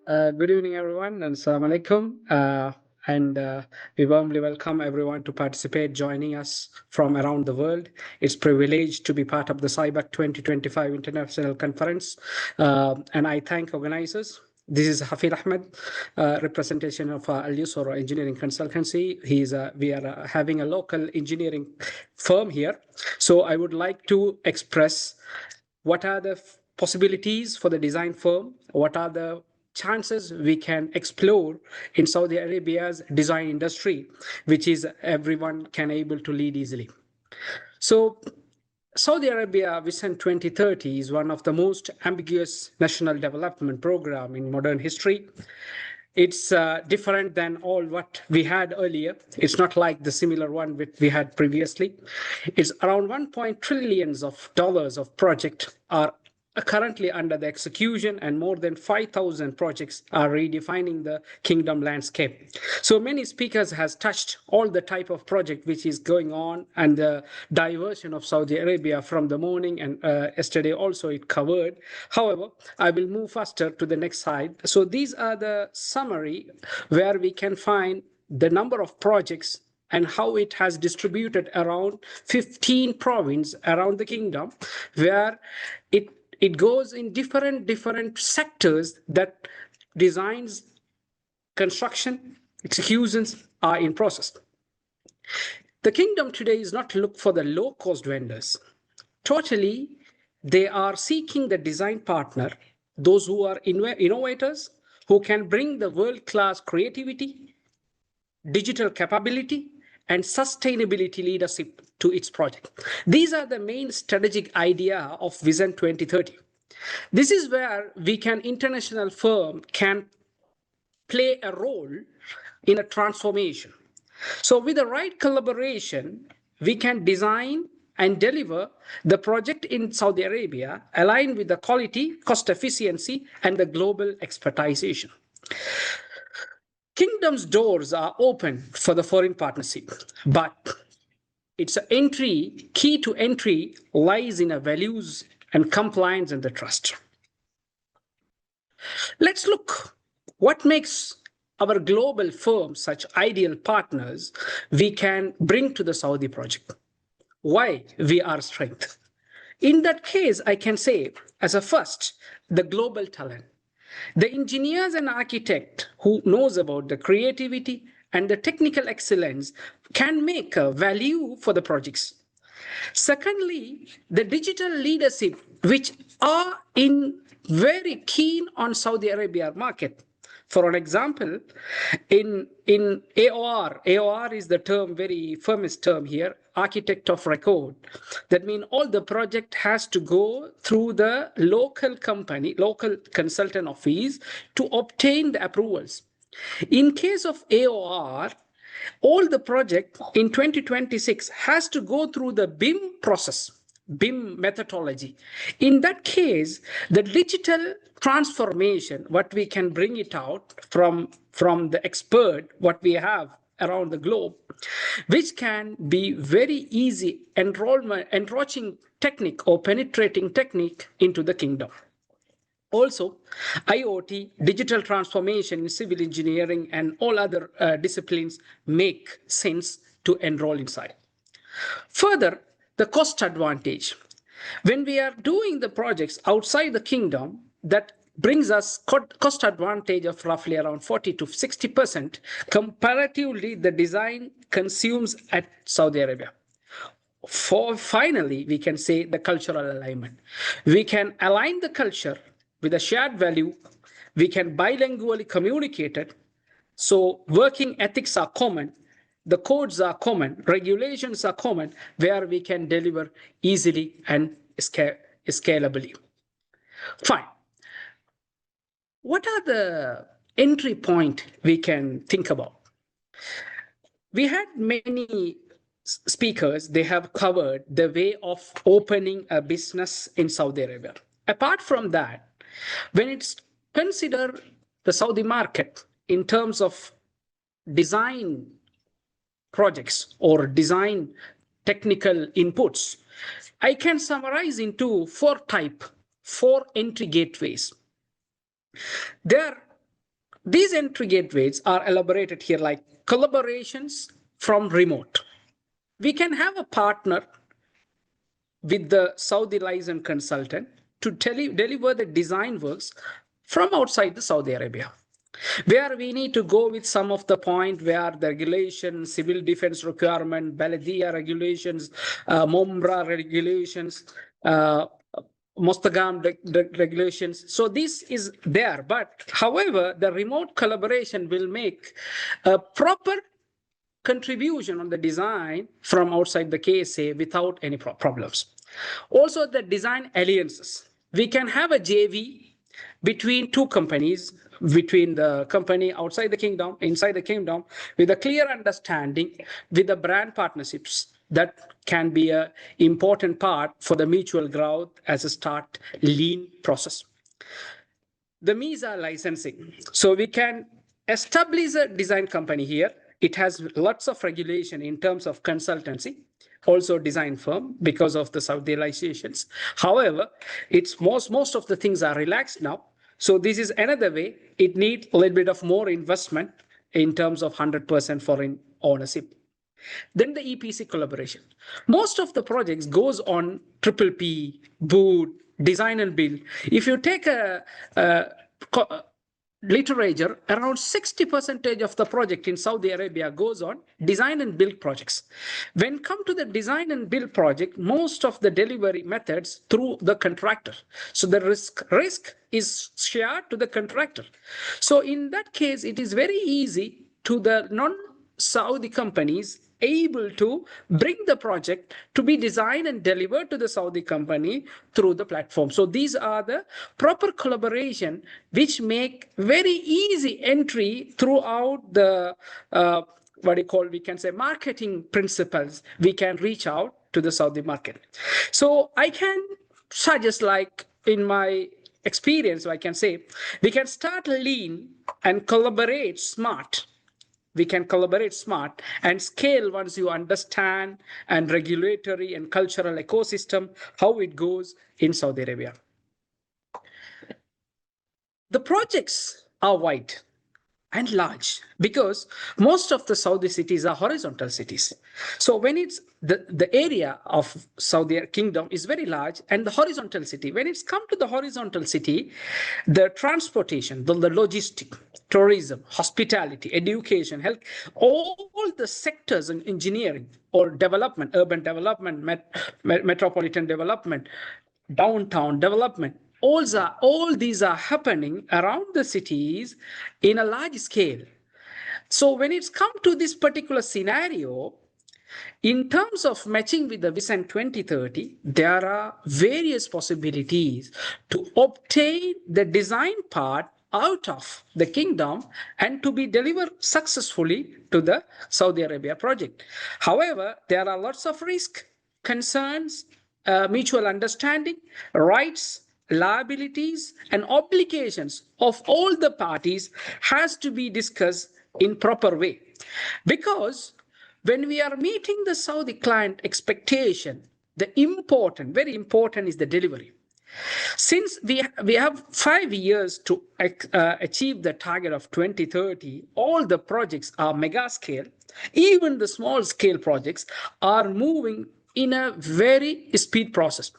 Good evening, everyone, and Assalamu alaikum. And we warmly welcome everyone to participate, joining us from around the world. It's a privilege to be part of the SIBEC 2025 International Conference, and I thank organizers. This is Hafeel Ahamed, representation of Al Yusor Engineering Consultancy. We are having a local engineering firm here. So I would like to express what are the possibilities for the design firm, what are the chances we can explore in Saudi Arabia's design industry, which is everyone can able to lead easily. So Saudi Arabia Vision 2030 is one of the most ambiguous national development program in modern history. It's different than all what we had earlier. It's not like the similar one which we had previously. It's around $1 trillion of project are currently under the execution, and more than 5,000 projects are redefining the kingdom landscape. So many speakers has touched all the type of project which is going on and the diversion of Saudi Arabia from the morning, and yesterday also it covered. However, I will move faster to the next slide. So these are the summary where we can find the number of projects and how it has distributed around 15 provinces around the kingdom, where it goes in different sectors that designs, construction, executions are in process. The kingdom today is not look for the low-cost vendors. Totally, they are seeking the design partner, those who are innovators, who can bring the world-class creativity, digital capability, and sustainability leadership to its project. These are the main strategic idea of Vision 2030. This is where international firm can play a role in a transformation. So with the right collaboration, we can design and deliver the project in Saudi Arabia aligned with the quality, cost efficiency, and the global expertization. Kingdom's doors are open for the foreign partnership, but its key to entry lies in a values and compliance and the trust. Let's look what makes our global firms such ideal partners we can bring to the Saudi project. Why we are strength. In that case, I can say as a first, the global talent. The engineers and architects who knows about the creativity and the technical excellence can make a value for the projects. Secondly, the digital leadership, which are very keen on Saudi Arabia market. For an example, in AOR, AOR is the term, very famous term here, architect of record. That means all the project has to go through the local company, local consultant office to obtain the approvals. In case of AOR, all the project in 2026 has to go through the BIM process, BIM methodology. In that case, the digital transformation, what we can bring it out from the expert, what we have around the globe, which can be very easy enroaching technique or penetrating technique into the kingdom. Also, IoT, digital transformation in civil engineering and all other disciplines make sense to enroll inside. Further, the cost advantage. When we are doing the projects outside the kingdom, that brings us cost advantage of roughly around 40 to 60%. Comparatively, the design consumes at Saudi Arabia. Finally, we can say the cultural alignment. We can align the culture with a shared value. We can bilingually communicate it. So working ethics are common. The codes are common, regulations are common, where we can deliver easily and scalably. Fine. What are the entry point we can think about? We had many speakers, they have covered the way of opening a business in Saudi Arabia. Apart from that, when it's considered the Saudi market in terms of design projects or design technical inputs, I can summarize into four entry gateways. There these entry gateways are elaborated here like collaborations from remote. We can have a partner with the Saudi licensed consultant to deliver the design works from outside the Saudi Arabia, where we need to go with some of the point where the regulations, civil defense requirement, Baladia regulations, Momra regulations, Mostagam regulations. So this is there. But however, the remote collaboration will make a proper contribution on the design from outside the KSA without any problems. Also, the design alliances. We can have a JV between two companies, between the company outside the kingdom, inside the kingdom, with a clear understanding, with the brand partnerships. That can be an important part for the mutual growth as a start lean process. The MISA licensing. So we can establish a design company here. It has lots of regulation in terms of consultancy, also design firm because of the Saudilizations. However, it's most of the things are relaxed now. So this is another way. It needs a little bit of more investment in terms of 100% foreign ownership. Then the EPC collaboration. Most of the projects goes on triple P, boot, design and build. If you take a literature, around 60% of the project in Saudi Arabia goes on design and build projects. When come to the design and build project, most of the delivery methods through the contractor. So the risk is shared to the contractor. So in that case, it is very easy to the non-Saudi companies able to bring the project to be designed and delivered to the Saudi company through the platform. So these are the proper collaboration which make very easy entry throughout the we can say marketing principles. We can reach out to the Saudi market. So I can suggest, like in my experience, I can say we can start lean and collaborate smart. We can collaborate smart and scale once you understand and regulatory and cultural ecosystem, how it goes in Saudi Arabia. The projects are wide and large because most of the Saudi cities are horizontal cities. So when it's the area of Saudi Kingdom is very large and the horizontal city, when it's come to the horizontal city, the transportation, the logistic, tourism, hospitality, education, health, all the sectors in engineering or development, urban development, metropolitan development, downtown development, all these are happening around the cities in a large scale. So when it's come to this particular scenario, in terms of matching with the Vision 2030, there are various possibilities to obtain the design part out of the kingdom and to be delivered successfully to the Saudi Arabia project. However, there are lots of risks, concerns, mutual understanding, rights, liabilities, and obligations of all the parties has to be discussed in proper way. Because when we are meeting the Saudi client expectation, very important is the delivery. Since we have 5 years to achieve the target of 2030, all the projects are mega scale. Even the small scale projects are moving in a very speed process.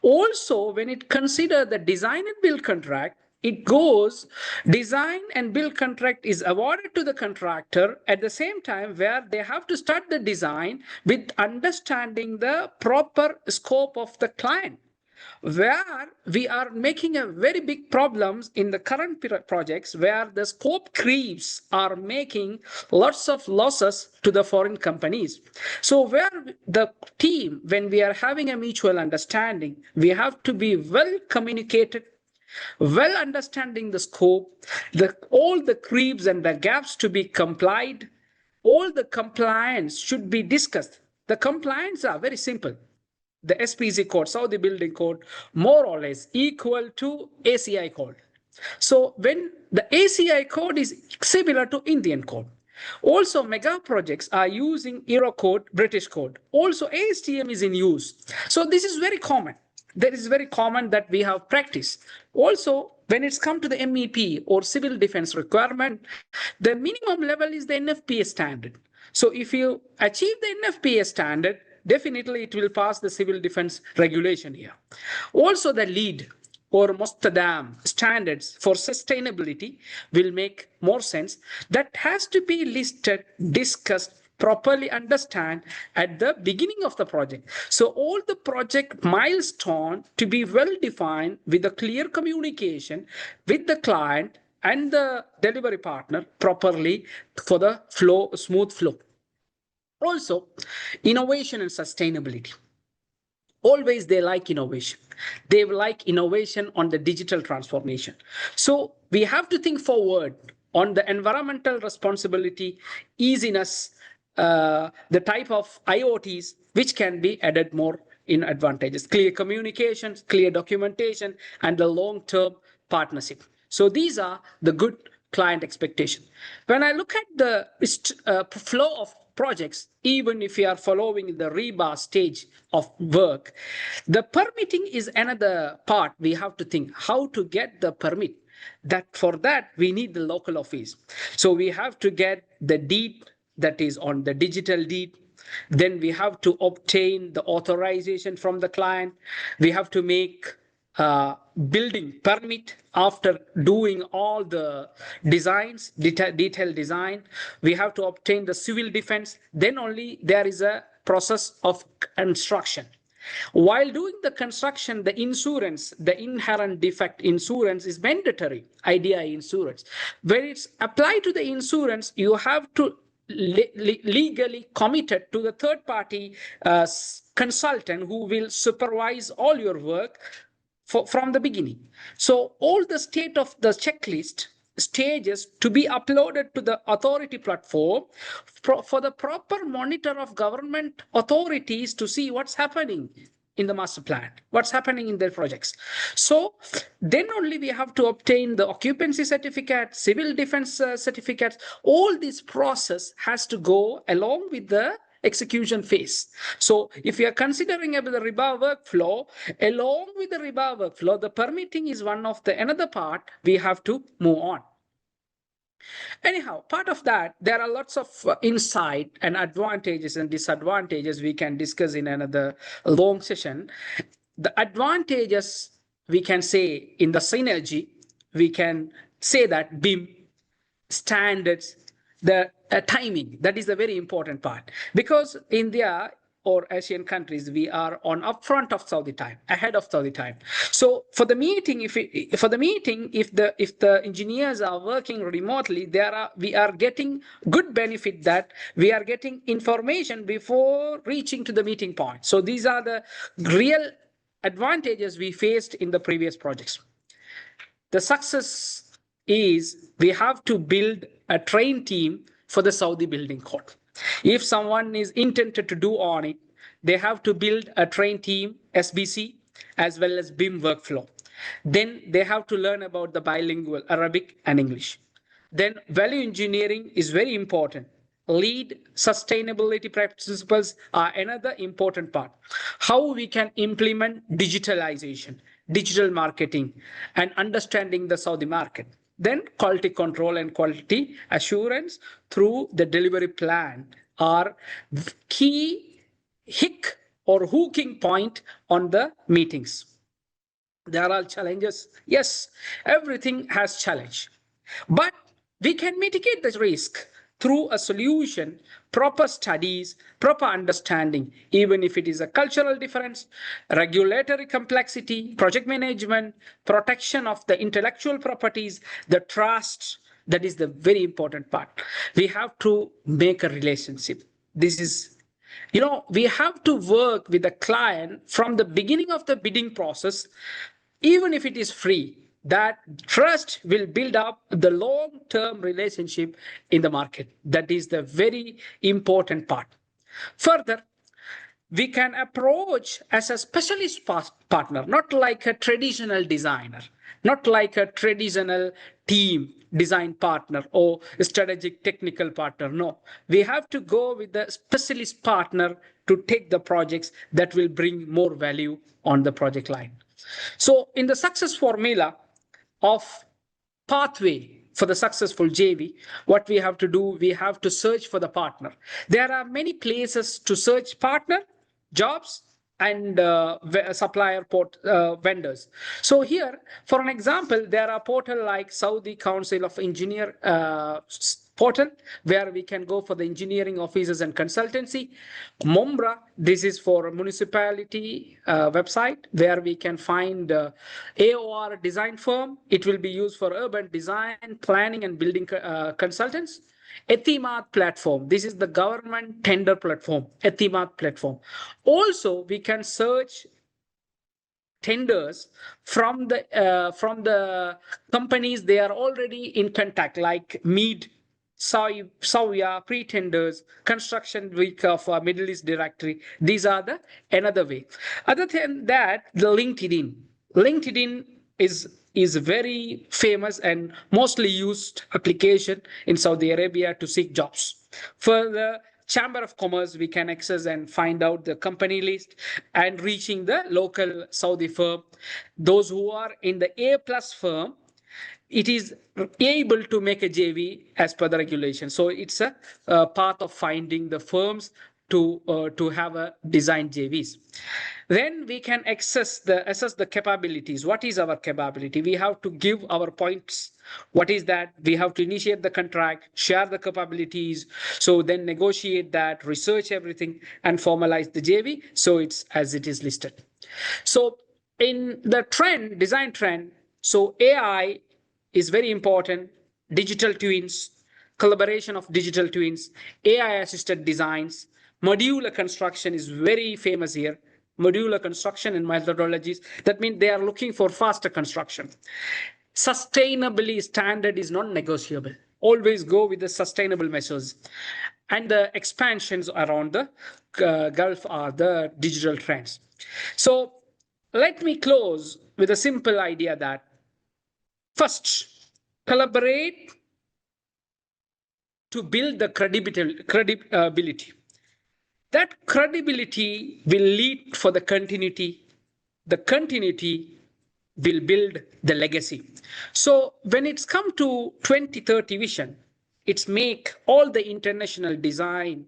Also, when it consider the design and build contract, it goes design and build contract is awarded to the contractor at the same time where they have to start the design with understanding the proper scope of the client, where we are making a very big problems in the current projects where the scope creeps are making lots of losses to the foreign companies. So where the team, when we are having a mutual understanding, we have to be well communicated, well understanding the scope, all the creeps and the gaps to be complied, all the compliance should be discussed. The compliance are very simple. The SPC code, Saudi Building Code, more or less equal to ACI code. So when the ACI code is similar to Indian code. Also, mega projects are using Euro code, British code. Also, ASTM is in use. So this is very common. That is very common that we have practice. Also, when it's come to the MEP or civil defense requirement, the minimum level is the NFPA standard. So if you achieve the NFPA standard, definitely it will pass the civil defense regulation here. Also, the lead or Mostadam standards for sustainability will make more sense. That has to be listed, discussed, properly understand at the beginning of the project. So all the project milestone to be well defined with a clear communication with the client and the delivery partner properly for the flow, smooth flow. Also, innovation and sustainability. Always they like innovation. They like innovation on the digital transformation. So we have to think forward on the environmental responsibility, easiness, the type of IoTs which can be added more in advantages, clear communications, clear documentation, and the long-term partnership. So these are the good client expectation. When I look at the flow of projects, even if we are following the rebar stage of work, the permitting is another part we have to think how to get the permit. That for that we need the local office. So we have to get the deed, that is on the digital deed. Then we have to obtain the authorization from the client. We have to make building permit after doing all the designs, detailed design. We have to obtain the civil defense. Then only there is a process of construction. While doing the construction, the insurance, the inherent defect insurance is mandatory, IDI insurance. When it's applied to the insurance, you have to legally committed to the third party consultant who will supervise all your work from the beginning. So all the state of the checklist stages to be uploaded to the authority platform for the proper monitor of government authorities to see what's happening in the master plan, what's happening in their projects. So then only we have to obtain the occupancy certificate, civil defense certificates. All this process has to go along with the execution phase. So if you are considering about the rebar workflow, along with the rebar workflow, the permitting is one of the another part we have to move on. Anyhow, part of that, there are lots of insight and advantages and disadvantages we can discuss in another long session. The advantages we can say in the synergy, we can say that BIM standards, the timing, that is the very important part. Because India or Asian countries, we are on upfront of Saudi time, ahead of Saudi time. So for the meeting, if the engineers are working remotely, we are getting good benefit that we are getting information before reaching to the meeting point. So these are the real advantages we faced in the previous projects. The success is we have to build a trained team for the Saudi building code. If someone is intended to do on it, they have to build a trained team, SBC, as well as BIM workflow. Then they have to learn about the bilingual Arabic and English. Then value engineering is very important. Lead sustainability principles are another important part. How we can implement digitalization, digital marketing, and understanding the Saudi market. Then quality control and quality assurance through the delivery plan are key hick or hooking point on the meetings. There are challenges. Yes, everything has challenge, but we can mitigate the risk through a solution, proper studies, proper understanding, even if it is a cultural difference, regulatory complexity, project management, protection of the intellectual properties, the trust. That is the very important part. We have to make a relationship. This is, we have to work with the client from the beginning of the bidding process, even if it is free. That trust will build up the long-term relationship in the market. That is the very important part. Further, we can approach as a specialist partner, not like a traditional designer, not like a traditional team design partner or strategic technical partner. No, we have to go with the specialist partner to take the projects that will bring more value on the project line. So in the success formula of pathway for the successful JV, what we have to do, we have to search for the partner. There are many places to search partner, jobs, and supplier vendors. So here, for an example, there are portal like Saudi Council of Engineer portal, where we can go for the engineering offices and consultancy. Mombra, this is for municipality website, where we can find AOR design firm. It will be used for urban design, planning, and building consultants. Ethimath platform. This is the government tender platform, Ethimath platform. Also, we can search tenders from the companies they are already in contact, like Mead, Sauya, pre-tenders, construction week of Middle East directory. These are the another way. Other than that, the LinkedIn. LinkedIn is very famous and mostly used application in Saudi Arabia to seek jobs. For the Chamber of Commerce, we can access and find out the company list and reaching the local Saudi firm. Those who are in the A+ firm, it is able to make a JV as per the regulation. So it's a path of finding the firms to have a design JVs. Then we can assess the capabilities. What is our capability? We have to give our points. What is that? We have to initiate the contract, share the capabilities, so then negotiate that, research everything, and formalize the JV. So it's as it is listed. So in the trend, design trend, so AI is very important. Digital twins, collaboration of digital twins, AI-assisted designs, modular construction is very famous here. Modular construction and methodologies. That means they are looking for faster construction. Sustainability standard is not negotiable. Always go with the sustainable measures. And the expansions around the Gulf are the digital trends. So let me close with a simple idea that first, collaborate to build the credibility. That credibility will lead for the continuity. The continuity will build the legacy. So when it's come to 2030 vision, it's make all the international design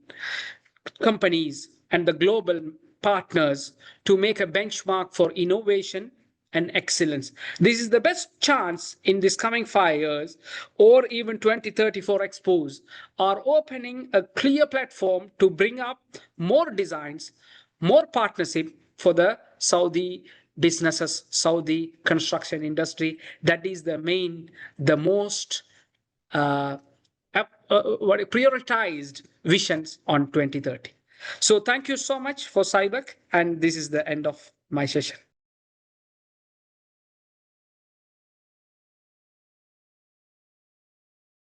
companies and the global partners to make a benchmark for innovation and excellence. This is the best chance in this coming 5 years or even 2034 expos are opening a clear platform to bring up more designs, more partnership for the Saudi businesses, Saudi construction industry. That is the most prioritized visions on 2030. So thank you so much for SIBEC, and this is the end of my session.